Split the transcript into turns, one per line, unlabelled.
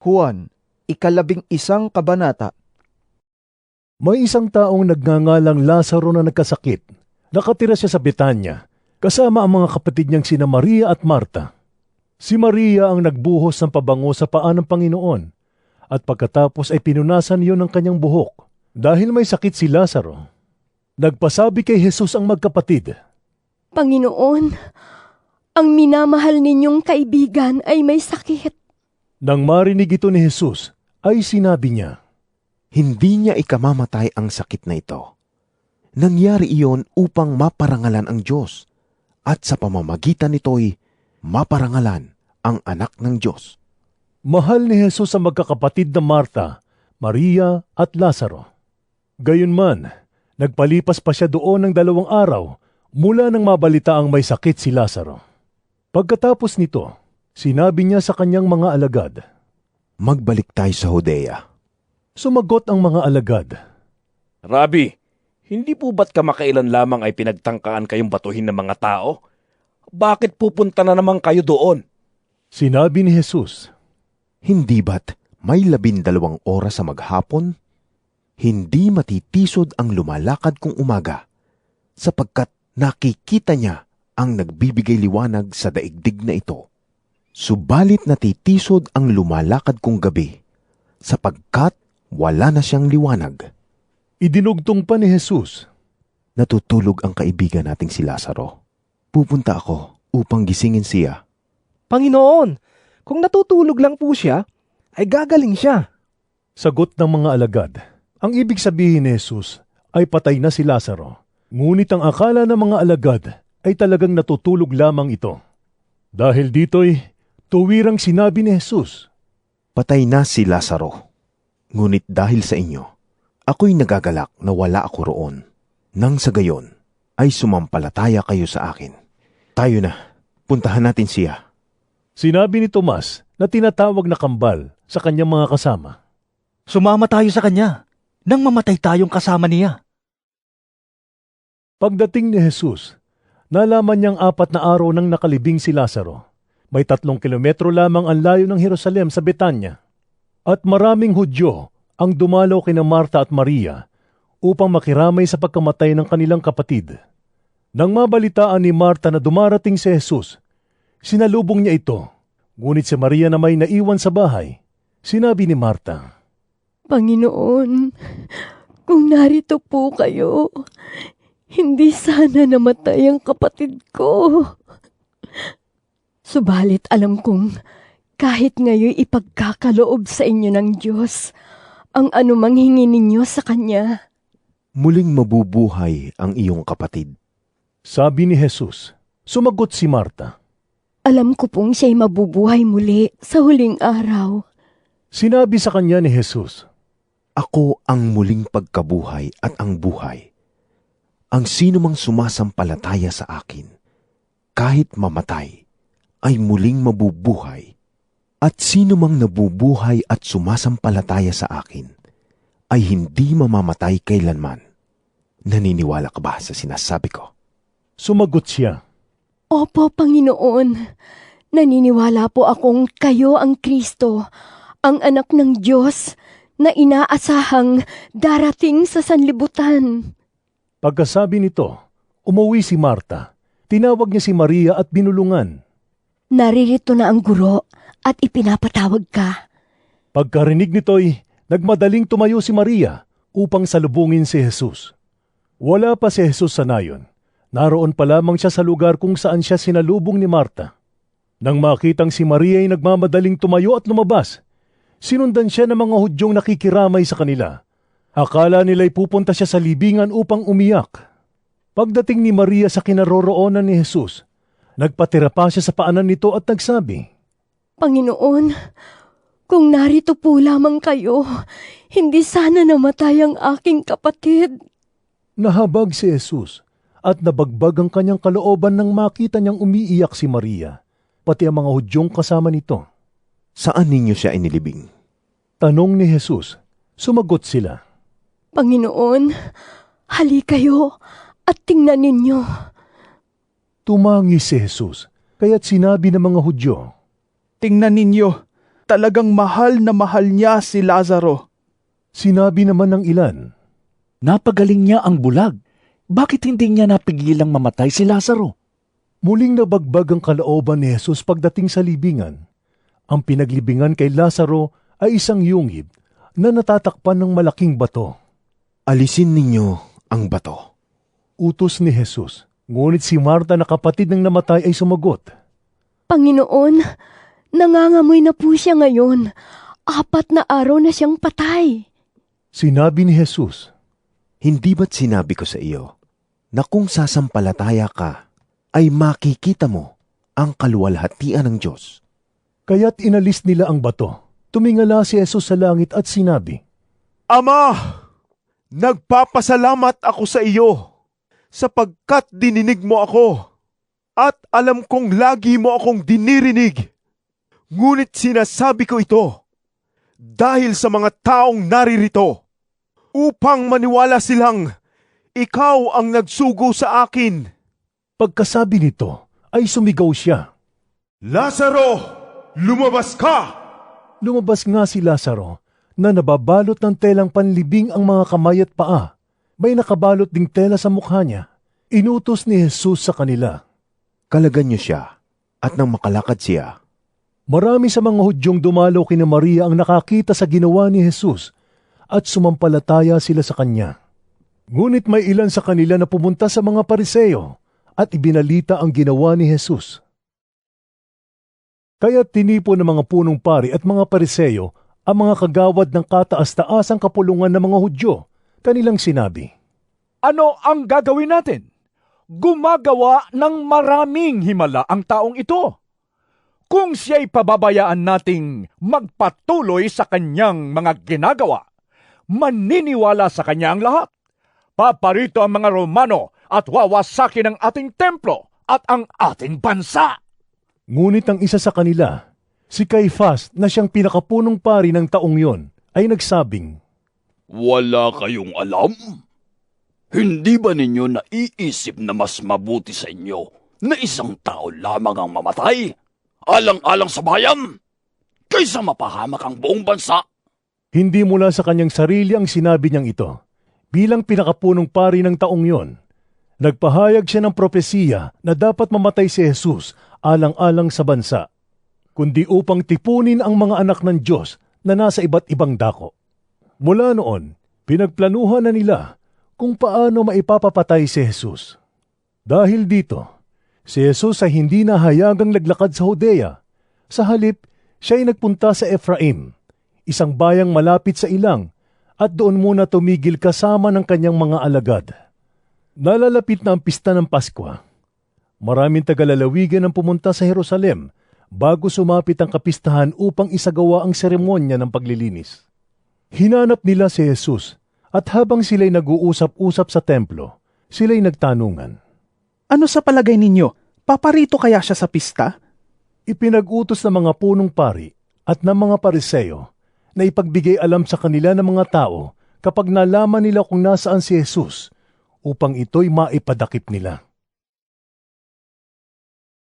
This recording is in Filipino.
Juan, 11 kabanata.
May isang taong nagngangalang Lazaro na nagkasakit. Nakatira siya sa Betanya, kasama ang mga kapatid niyang sina Maria at Marta. Si Maria ang nagbuhos ng pabango sa paa ng Panginoon, at pagkatapos ay pinunasan iyon ng kanyang buhok, dahil may sakit si Lazaro. Nagpasabi kay Jesus ang magkapatid,
Panginoon, ang minamahal ninyong kaibigan ay may sakit.
Nang marinig ito ni Jesus, ay sinabi niya,
Hindi niya ikamamatay ang sakit na ito. Nangyari iyon upang maparangalan ang Diyos, at sa pamamagitan nito'y maparangalan ang anak ng Diyos.
Mahal ni Jesus ang magkakapatid na Marta, Maria at Lazaro. Gayunman, nagpalipas pa siya doon ng 2 araw mula nang mabalita ang may sakit si Lazaro. Pagkatapos nito, sinabi niya sa kanyang mga alagad,
Magbalik tayo sa Judea.
Sumagot ang mga alagad,
Rabi, hindi po ba't kamakailan lamang ay pinagtangkaan kayong batuhin ng mga tao? Bakit pupunta na naman kayo doon?
Sinabi ni Jesus,
Hindi ba't may 12 oras sa maghapon? Hindi matitisod ang lumalakad kung umaga, sapagkat nakikita niya ang nagbibigay liwanag sa daigdig na ito. Subalit natitisod ang lumalakad kung gabi, sapagkat wala na siyang liwanag.
Idinugtong pa ni Jesus,
Natutulog ang kaibigan nating si Lazaro. Pupunta ako upang gisingin siya.
Panginoon, kung natutulog lang po siya, ay gagaling siya.
Sagot ng mga alagad. Ang ibig sabihin ni Jesus ay patay na si Lazaro. Ngunit ang akala ng mga alagad ay talagang natutulog lamang ito. Dahil dito'y tuwirang sinabi ni Jesus,
Patay na si Lazaro. Ngunit dahil sa inyo, ako'y nagagalak na wala ako roon. Nang sa gayon, ay sumampalataya kayo sa akin. Tayo na, puntahan natin siya.
Sinabi ni Tomas na tinatawag na kambal sa kanyang mga kasama.
Sumama tayo sa kanya, nang mamatay tayong kasama niya.
Pagdating ni Jesus, nalaman niyang 4 na araw nang nakalibing si Lazaro. May 3 kilometro lamang ang layo ng Jerusalem sa Betanya. At maraming Hudyo ang dumalaw kina Marta at Maria upang makiramay sa pagkamatay ng kanilang kapatid. Nang mabalitaan ni Marta na dumarating si Jesus, sinalubong niya ito. Ngunit si Maria na may naiwan sa bahay, sinabi ni Marta,
Panginoon, kung narito po kayo, hindi sana namatay ang kapatid ko. Subalit alam kong kahit ngayon ipagkakaloob sa inyo ng Diyos ang anumang hingi ninyo sa Kanya.
Muling mabubuhay ang iyong kapatid.
Sabi ni Jesus. Sumagot si Marta.
Alam ko pong siya'y mabubuhay muli sa huling araw.
Sinabi sa kanya ni Jesus,
Ako ang muling pagkabuhay at ang buhay. Ang sino mang sumasampalataya sa akin, kahit mamatay, ay muling mabubuhay. At sino mang nabubuhay at sumasampalataya sa akin, ay hindi mamamatay kailanman. Naniniwala ka ba sa sinasabi ko?
Sumagot siya,
Opo, Panginoon. Naniniwala po akong kayo ang Kristo, ang anak ng Diyos na inaasahang darating sa sanlibutan.
Pagkasabi nito, umuwi si Marta. Tinawag niya si Maria at binulungan.
Naririto na ang guro at ipinapatawag ka.
Pagkarinig nito'y nagmadaling tumayo si Maria upang salubungin si Jesus. Wala pa si Jesus sa nayon. Naroon pa lamang siya sa lugar kung saan siya sinalubong ni Marta. Nang makitang si Maria ay nagmamadaling tumayo at lumabas, sinundan siya ng mga Hudyong nakikiramay sa kanila. Akala nila'y pupunta siya sa libingan upang umiyak. Pagdating ni Maria sa kinaroroonan ni Jesus, nagpatira pa siya sa paanan nito at nagsabi,
Panginoon, kung narito po lamang kayo, hindi sana namatay ang aking kapatid.
Nahabag si Jesus at nabagbag ang kanyang kalooban nang makita niyang umiiyak si Maria, pati ang mga Hudyong kasama nito.
Saan ninyo siya inilibing?
Tanong ni Jesus. Sumagot sila,
Panginoon, hali kayo at tingnan ninyo.
Tumangi si Jesus, kaya't sinabi ng mga Hudyo,
Tingnan ninyo,
Talagang mahal na mahal niya si Lazaro.
Sinabi naman ng ilan,
Napagaling niya ang bulag. Bakit hindi niya napigilang mamatay si Lazaro?
muling nabagbag ang kalooban ni Jesus pagdating sa libingan. Ang pinaglibingan kay Lazaro ay isang yungib na natatakpan ng malaking bato.
Alisin ninyo ang bato.
Utos ni Jesus. Ngunit si Marta na kapatid ng namatay ay sumagot.
Panginoon, nangangamoy na po siya ngayon. 4 na araw na siyang patay.
Sinabi ni Jesus,
Hindi ba't sinabi ko sa iyo na kung sasampalataya ka, ay makikita mo ang kaluwalhatian ng Diyos?
kaya't inalis nila ang bato. Tumingala si Jesus sa langit at sinabi,
Ama, nagpapasalamat ako sa iyo sapagkat dininig mo ako at alam kong lagi mo akong dinirinig. Ngunit sinasabi ko ito dahil sa mga taong naririto upang maniwala silang ikaw ang nagsugo sa akin.
Pagkasabi nito ay sumigaw siya.
Lazaro, lumabas ka!
Lumabas nga si Lazaro na nababalot ng telang panlibing ang mga kamay at paa. May nakabalot ding tela sa mukha niya. Inutos ni Jesus sa kanila.
Kalagan niyo siya at nang makalakad siya,
Marami sa mga Hudyong dumalaw kina Maria ang nakakita sa ginawa ni Jesus at sumampalataya sila sa kanya. Ngunit may ilan sa kanila na pumunta sa mga Pariseo at ibinalita ang ginawa ni Jesus. Kaya tinipon ng mga punong pari at mga Pariseo ang mga kagawad ng kataas-taasang kapulungan ng mga Hudyo. Kanilang sinabi,
Ano ang gagawin natin? Gumagawa ng maraming himala ang taong ito. Kung siya'y pababayaan nating magpatuloy sa kanyang mga ginagawa, maniniwala sa kanya ang lahat. Paparito ang mga Romano at wawasakin ang ating templo at ang ating bansa.
Ngunit ang isa sa kanila, si Caifás na siyang pinakapunong pari ng taong yon, ay nagsabing,
Wala kayong alam? Hindi ba ninyo naiisip na mas mabuti sa inyo na isang tao lamang ang mamatay? Alang-alang sa bayan, kaysa mapahamak ang buong bansa.
Hindi mula sa kanyang sarili ang sinabi niyang ito. Bilang pinakapunong pari ng taong yon, nagpahayag siya ng propesiya na dapat mamatay si Jesus alang-alang sa bansa, kundi upang tipunin ang mga anak ng Diyos na nasa iba't ibang dako. Mula noon, pinagplanuhan na nila kung paano maipapapatay si Jesus. Dahil dito, si Jesus ay hindi nahayagang naglakad sa Judea. Sa halip, siya ay nagpunta sa Ephraim, isang bayang malapit sa ilang, at doon muna tumigil kasama ng kanyang mga alagad. Nalalapit na ang pista ng Paskwa. Maraming tagalalawigan ang pumunta sa Jerusalem bago sumapit ang kapistahan upang isagawa ang seremonya ng paglilinis. Hinanap nila si Jesus at habang sila'y nag-uusap-usap sa templo, sila'y nagtanungan.
Ano sa palagay ninyo? Paparito kaya siya sa pista?
Ipinag-utos ng mga punong pari at ng mga Pariseo na ipagbigay alam sa kanila ng mga tao kapag nalaman nila kung nasaan si Jesus upang ito'y maipadakip nila.